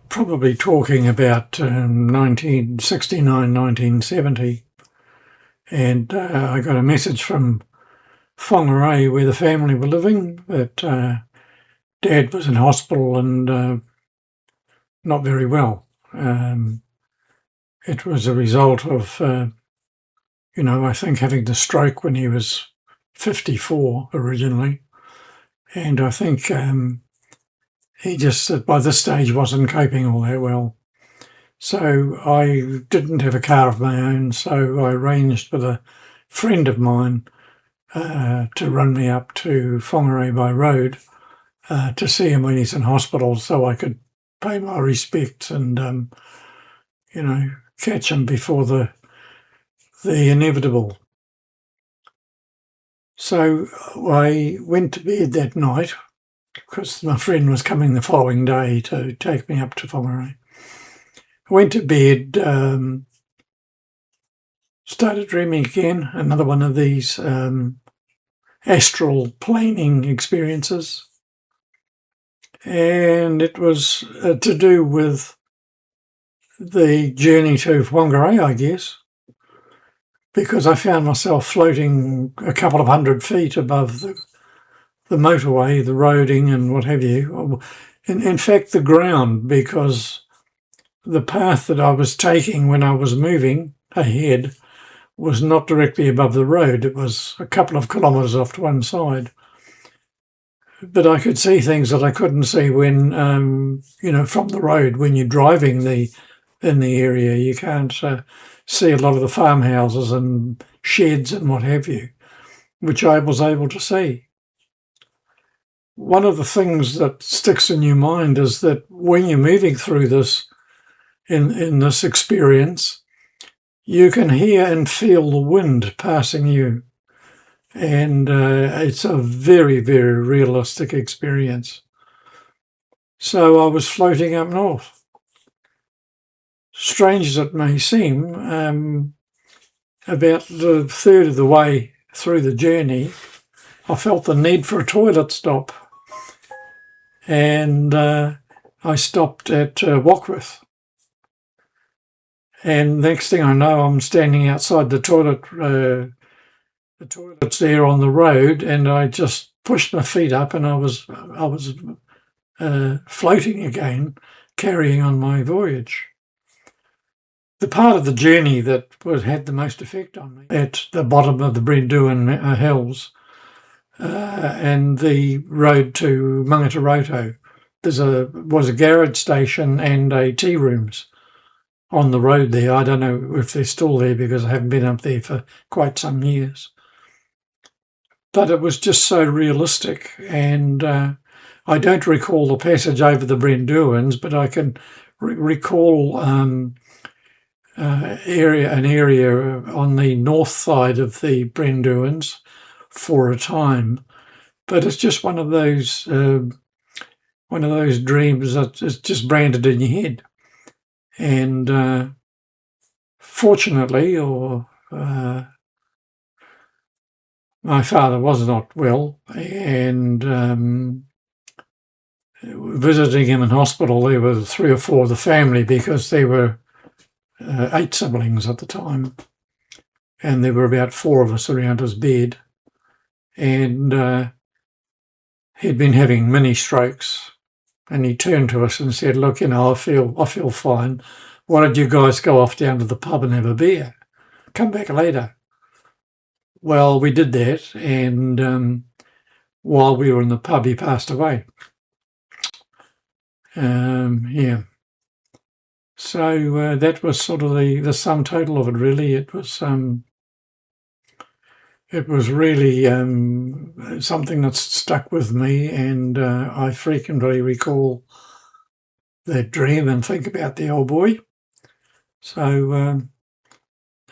probably talking about 1969, 1970, and I got a message from Whangarei, where the family were living, that Dad was in hospital and not very well. It was a result of, I think having the stroke when he was 54 originally, and I think he just by this stage wasn't coping all that well. So I didn't have a car of my own, so I arranged with a friend of mine to run me up to Whangarei by road to see him when he's in hospital, so I could pay my respects and, catch him before the inevitable. So I went to bed that night because my friend was coming the following day to take me up to Whangarei. I went to bed, started dreaming again, another one of these astral planing experiences. And it was to do with the journey to Whangarei, I guess, because I found myself floating a couple of 100 feet above the motorway, the roading and what have you. In fact, the ground, because the path that I was taking when I was moving ahead was not directly above the road. It was a couple of kilometres off to one side. But I could see things that I couldn't see when, from the road. When you're driving in the area, you can't see a lot of the farmhouses and sheds and what have you, which I was able to see. One of the things that sticks in your mind is that when you're moving through this, in this experience, you can hear and feel the wind passing you. And it's a very, very realistic experience. So I was floating up north. Strange as it may seem, about the third of the way through the journey, I felt the need for a toilet stop. And I stopped at Warkworth. And next thing I know, I'm standing outside the toilet. The toilet's there on the road, and I just pushed my feet up, and I was floating again, carrying on my voyage. The part of the journey that had the most effect on me, at the bottom of the Brendowen Hills and the road to Mangataroto, was a garage station and a tea rooms on the road there. I don't know if they're still there because I haven't been up there for quite some years. But it was just so realistic, and I don't recall the passage over the Brendowens, but I can recall an area on the north side of the Brendowens for a time. But it's just one of those dreams that is just branded in your head. And fortunately, my father was not well, and visiting him in hospital, there were 3 or 4 of the family, because there were 8 siblings at the time, and there were about 4 of us around his bed. And he'd been having mini strokes, and he turned to us and said, "Look, I feel fine. Why don't you guys go off down to the pub and have a beer? Come back later." Well, we did that, and while we were in the pub, he passed away. So that was sort of the sum total of it, really. It was really something that's stuck with me, and I frequently recall that dream and think about the old boy. So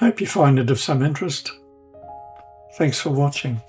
hope you find it of some interest. Thanks for watching.